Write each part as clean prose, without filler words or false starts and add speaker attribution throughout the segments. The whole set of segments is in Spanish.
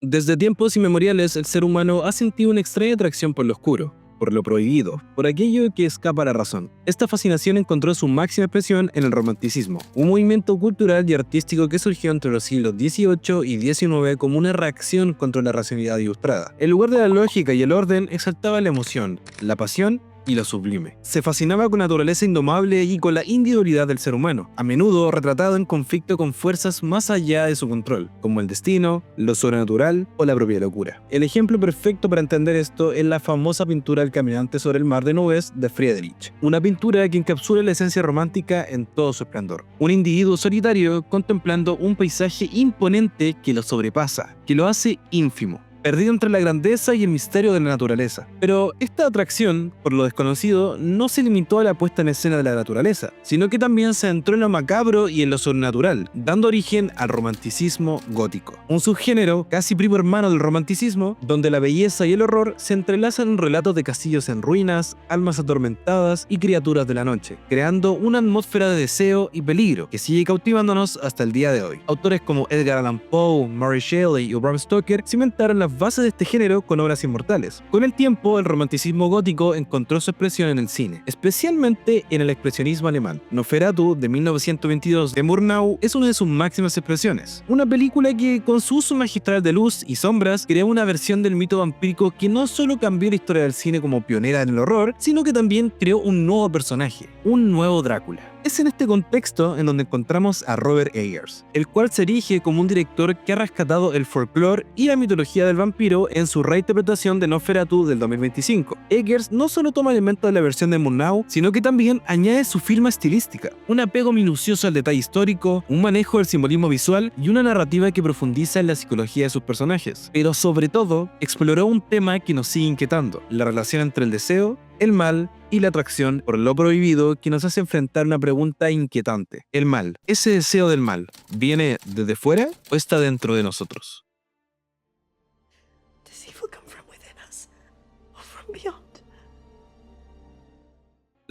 Speaker 1: Desde tiempos inmemoriales, el ser humano ha sentido una extraña atracción por lo oscuro, por lo prohibido, por aquello que escapa a la razón. Esta fascinación encontró su máxima expresión en el romanticismo, un movimiento cultural y artístico que surgió entre los siglos XVIII y XIX como una reacción contra la racionalidad ilustrada. En lugar de la lógica y el orden, exaltaba la emoción, la pasión y lo sublime. Se fascinaba con la naturaleza indomable y con la individualidad del ser humano, a menudo retratado en conflicto con fuerzas más allá de su control, como el destino, lo sobrenatural o la propia locura. El ejemplo perfecto para entender esto es la famosa pintura El caminante sobre el mar de nubes de Friedrich, una pintura que encapsula la esencia romántica en todo su esplendor. Un individuo solitario contemplando un paisaje imponente que lo sobrepasa, que lo hace ínfimo, perdido entre la grandeza y el misterio de la naturaleza. Pero esta atracción por lo desconocido no se limitó a la puesta en escena de la naturaleza, sino que también se adentró en lo macabro y en lo sobrenatural, dando origen al romanticismo gótico, un subgénero casi primo hermano del romanticismo, donde la belleza y el horror se entrelazan en relatos de castillos en ruinas, almas atormentadas y criaturas de la noche, creando una atmósfera de deseo y peligro que sigue cautivándonos hasta el día de hoy. Autores como Edgar Allan Poe, Mary Shelley y Bram Stoker cimentaron las bases de este género con obras inmortales. Con el tiempo, el romanticismo gótico encontró su expresión en el cine, especialmente en el expresionismo alemán. Nosferatu, de 1922 de Murnau, es una de sus máximas expresiones. Una película que, con su uso magistral de luz y sombras, creó una versión del mito vampírico que no solo cambió la historia del cine como pionera en el horror, sino que también creó un nuevo personaje, un nuevo Drácula. Es en este contexto en donde encontramos a Robert Eggers, el cual se erige como un director que ha rescatado el folclore y la mitología del vampiro en su reinterpretación de Nosferatu del 2025. Eggers no solo toma elementos de la versión de Murnau, sino que también añade su firma estilística, un apego minucioso al detalle histórico, un manejo del simbolismo visual y una narrativa que profundiza en la psicología de sus personajes. Pero sobre todo, exploró un tema que nos sigue inquietando, la relación entre el deseo, el mal y la atracción por lo prohibido, que nos hace enfrentar una pregunta inquietante. El mal, ese deseo del mal, ¿viene desde fuera o está dentro de nosotros?
Speaker 2: Does evil come from within us or from beyond?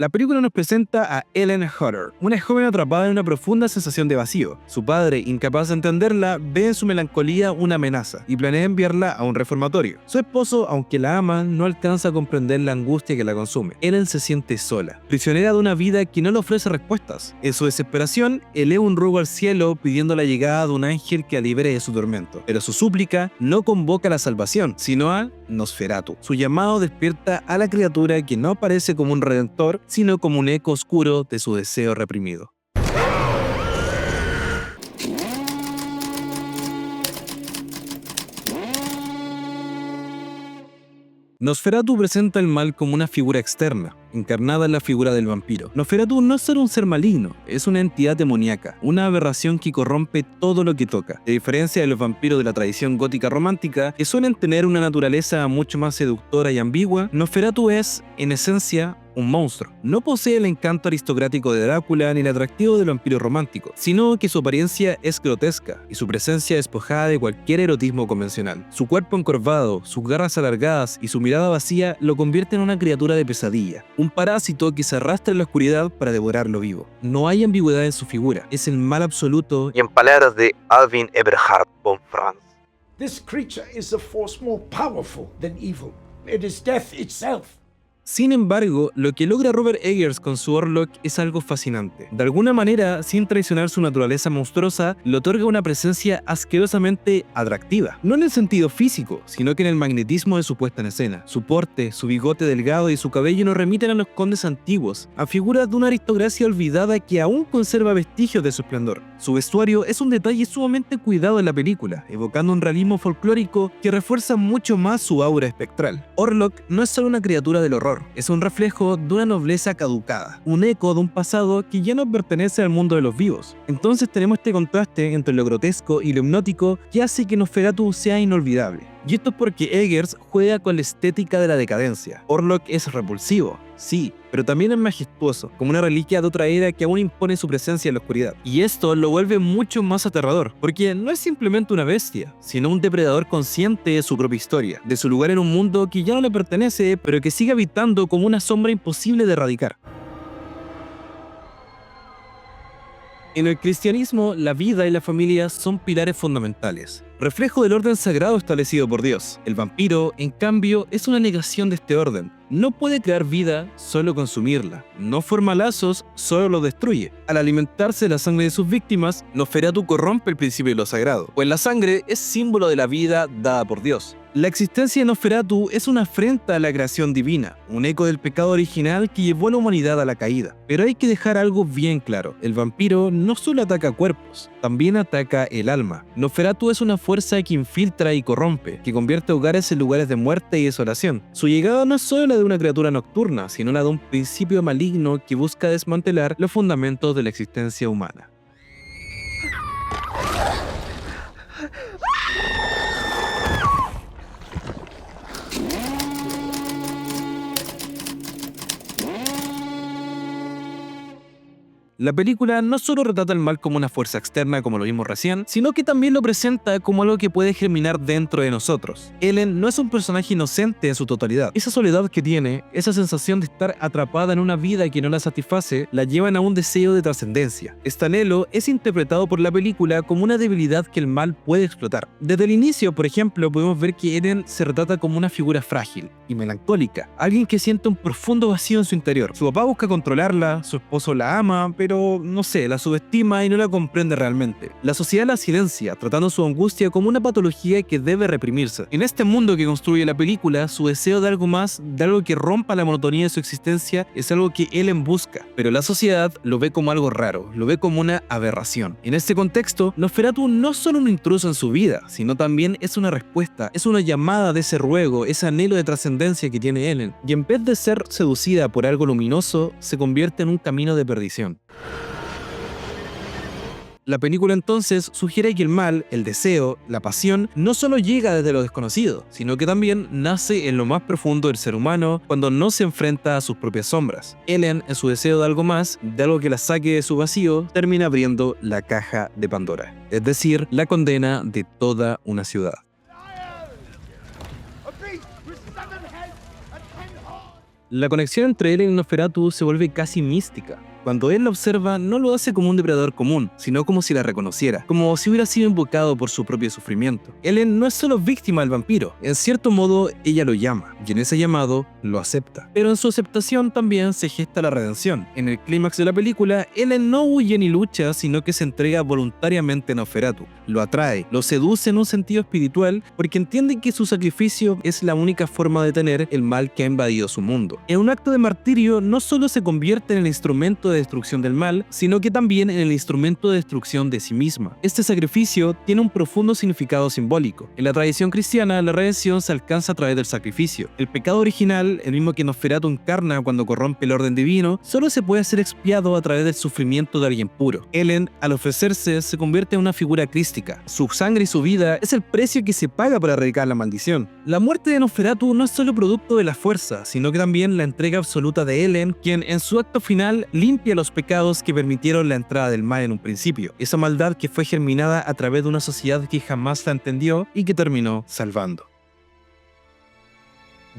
Speaker 1: La película nos presenta a Ellen Hutter, una joven atrapada en una profunda sensación de vacío. Su padre, incapaz de entenderla, ve en su melancolía una amenaza y planea enviarla a un reformatorio. Su esposo, aunque la ama, no alcanza a comprender la angustia que la consume. Ellen se siente sola, prisionera de una vida que no le ofrece respuestas. En su desesperación, eleva un ruego al cielo pidiendo la llegada de un ángel que la libere de su tormento. Pero su súplica no convoca a la salvación, sino a Nosferatu. Su llamado despierta a la criatura que no aparece como un redentor, sino como un eco oscuro de su deseo reprimido. Nosferatu presenta el mal como una figura externa, encarnada en la figura del vampiro. Nosferatu no es solo un ser maligno, es una entidad demoníaca, una aberración que corrompe todo lo que toca. A diferencia de los vampiros de la tradición gótica romántica, que suelen tener una naturaleza mucho más seductora y ambigua, Nosferatu es, en esencia, un monstruo. No posee el encanto aristocrático de Drácula ni el atractivo del vampiro romántico, sino que su apariencia es grotesca y su presencia despojada de cualquier erotismo convencional. Su cuerpo encorvado, sus garras alargadas y su mirada vacía lo convierten en una criatura de pesadilla, un parásito que se arrastra en la oscuridad para devorarlo vivo. No hay ambigüedad en su figura, es el mal absoluto y en palabras de Alvin Eberhard von Franz,
Speaker 3: This creature is a force more powerful than evil. It is death itself.
Speaker 1: Sin embargo, lo que logra Robert Eggers con su Orlok es algo fascinante. De alguna manera, sin traicionar su naturaleza monstruosa, le otorga una presencia asquerosamente atractiva. No en el sentido físico, sino que en el magnetismo de su puesta en escena. Su porte, su bigote delgado y su cabello nos remiten a los condes antiguos, a figuras de una aristocracia olvidada que aún conserva vestigios de su esplendor. Su vestuario es un detalle sumamente cuidado en la película, evocando un realismo folclórico que refuerza mucho más su aura espectral. Orlok no es solo una criatura del horror, es un reflejo de una nobleza caducada, un eco de un pasado que ya no pertenece al mundo de los vivos. Entonces tenemos este contraste entre lo grotesco y lo hipnótico que hace que Nosferatu sea inolvidable. Y esto es porque Eggers juega con la estética de la decadencia. Orlok es repulsivo, sí, pero también es majestuoso, como una reliquia de otra era que aún impone su presencia en la oscuridad. Y esto lo vuelve mucho más aterrador, porque no es simplemente una bestia, sino un depredador consciente de su propia historia, de su lugar en un mundo que ya no le pertenece, pero que sigue habitando como una sombra imposible de erradicar. En el cristianismo, la vida y la familia son pilares fundamentales, reflejo del orden sagrado establecido por Dios. El vampiro, en cambio, es una negación de este orden. No puede crear vida, solo consumirla. No forma lazos, solo los destruye. Al alimentarse de la sangre de sus víctimas, Nosferatu corrompe el principio de lo sagrado, pues la sangre es símbolo de la vida dada por Dios. La existencia de Nosferatu es una afrenta a la creación divina, un eco del pecado original que llevó a la humanidad a la caída. Pero hay que dejar algo bien claro: el vampiro no solo ataca cuerpos, también ataca el alma. Nosferatu es una fuerza que infiltra y corrompe, que convierte hogares en lugares de muerte y desolación. Su llegada no es solo la de una criatura nocturna, sino la de un principio maligno que busca desmantelar los fundamentos de la existencia humana. La película no solo retrata el mal como una fuerza externa, como lo vimos recién, sino que también lo presenta como algo que puede germinar dentro de nosotros. Ellen no es un personaje inocente en su totalidad. Esa soledad que tiene, esa sensación de estar atrapada en una vida que no la satisface, la llevan a un deseo de trascendencia. Este anhelo es interpretado por la película como una debilidad que el mal puede explotar. Desde el inicio, por ejemplo, podemos ver que Ellen se retrata como una figura frágil y melancólica, alguien que siente un profundo vacío en su interior. Su papá busca controlarla, su esposo la ama, pero no sé, la subestima y no la comprende realmente. La sociedad la silencia, tratando su angustia como una patología que debe reprimirse. En este mundo que construye la película, su deseo de algo más, de algo que rompa la monotonía de su existencia, es algo que Ellen busca. Pero la sociedad lo ve como algo raro, lo ve como una aberración. En este contexto, Nosferatu no es solo un intruso en su vida, sino también es una respuesta, es una llamada de ese ruego, ese anhelo de trascendencia que tiene Ellen. Y en vez de ser seducida por algo luminoso, se convierte en un camino de perdición. La película entonces sugiere que el mal, el deseo, la pasión, no solo llega desde lo desconocido, sino que también nace en lo más profundo del ser humano cuando no se enfrenta a sus propias sombras. Ellen, en su deseo de algo más, de algo que la saque de su vacío, termina abriendo la caja de Pandora, es decir, la condena de toda una ciudad. La conexión entre Ellen y Nosferatu se vuelve casi mística. Cuando él la observa, no lo hace como un depredador común, sino como si la reconociera, como si hubiera sido invocado por su propio sufrimiento. Ellen no es solo víctima del vampiro, en cierto modo ella lo llama, y en ese llamado lo acepta. Pero en su aceptación también se gesta la redención. En el clímax de la película, Ellen no huye ni lucha, sino que se entrega voluntariamente a Nosferatu. Lo atrae, lo seduce en un sentido espiritual, porque entiende que su sacrificio es la única forma de detener el mal que ha invadido su mundo. En un acto de martirio, no solo se convierte en el instrumento de destrucción del mal, sino que también en el instrumento de destrucción de sí misma. Este sacrificio tiene un profundo significado simbólico. En la tradición cristiana, la redención se alcanza a través del sacrificio. El pecado original, el mismo que Nosferatu encarna cuando corrompe el orden divino, solo se puede ser expiado a través del sufrimiento de alguien puro. Ellen, al ofrecerse, se convierte en una figura crística. Su sangre y su vida es el precio que se paga para erradicar la maldición. La muerte de Nosferatu no es solo producto de la fuerza, sino que también la entrega absoluta de Ellen, quien en su acto final limpia los pecados que permitieron la entrada del mal en un principio, esa maldad que fue germinada a través de una sociedad que jamás la entendió y que terminó salvando.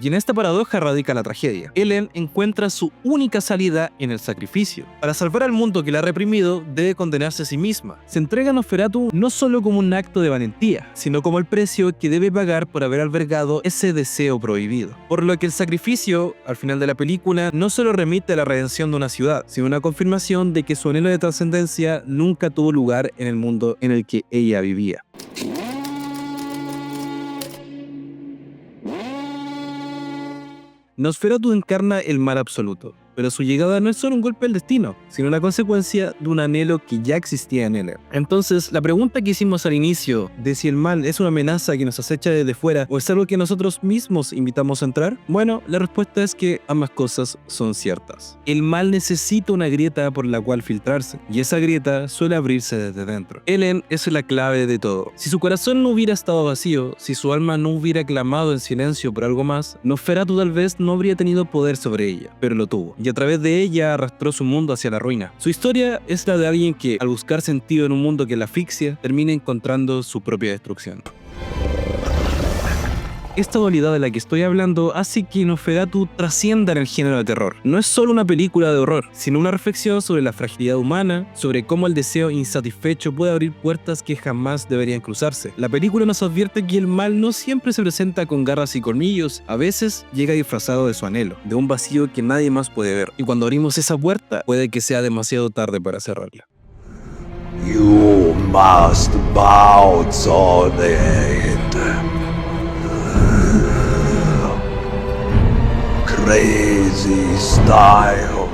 Speaker 1: Y en esta paradoja radica la tragedia. Ellen encuentra su única salida en el sacrificio. Para salvar al mundo que la ha reprimido, debe condenarse a sí misma. Se entrega a Nosferatu no solo como un acto de valentía, sino como el precio que debe pagar por haber albergado ese deseo prohibido. Por lo que el sacrificio, al final de la película, no solo remite a la redención de una ciudad, sino una confirmación de que su anhelo de trascendencia nunca tuvo lugar en el mundo en el que ella vivía. Nosferatu encarna el mal absoluto, pero su llegada no es solo un golpe del destino, sino la consecuencia de un anhelo que ya existía en él. Entonces, la pregunta que hicimos al inicio de si el mal es una amenaza que nos acecha desde fuera o es algo que nosotros mismos invitamos a entrar, bueno, la respuesta es que ambas cosas son ciertas. El mal necesita una grieta por la cual filtrarse, y esa grieta suele abrirse desde dentro. Ellen es la clave de todo. Si su corazón no hubiera estado vacío, si su alma no hubiera clamado en silencio por algo más, Nosferatu tal vez no habría tenido poder sobre ella, pero lo tuvo. Y a través de ella arrastró su mundo hacia la ruina. Su historia es la de alguien que, al buscar sentido en un mundo que la asfixia, termina encontrando su propia destrucción. Esta dualidad de la que estoy hablando hace que Nosferatu trascienda en el género de terror. No es solo una película de horror, sino una reflexión sobre la fragilidad humana, sobre cómo el deseo insatisfecho puede abrir puertas que jamás deberían cruzarse. La película nos advierte que el mal no siempre se presenta con garras y colmillos, a veces llega disfrazado de su anhelo, de un vacío que nadie más puede ver. Y cuando abrimos esa puerta, puede que sea demasiado tarde para cerrarla.
Speaker 4: You must bow to it. Crazy style.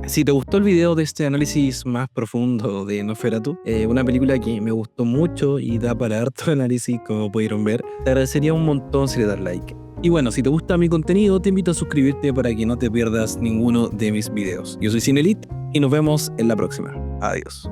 Speaker 1: Si te gustó el video de este análisis más profundo de Nosferatu, una película que me gustó mucho y da para harto análisis, como pudieron ver, te agradecería un montón si le das like. Y bueno, si te gusta mi contenido, te invito a suscribirte para que no te pierdas ninguno de mis videos. Yo soy Cinelit y nos vemos en la próxima. Adiós.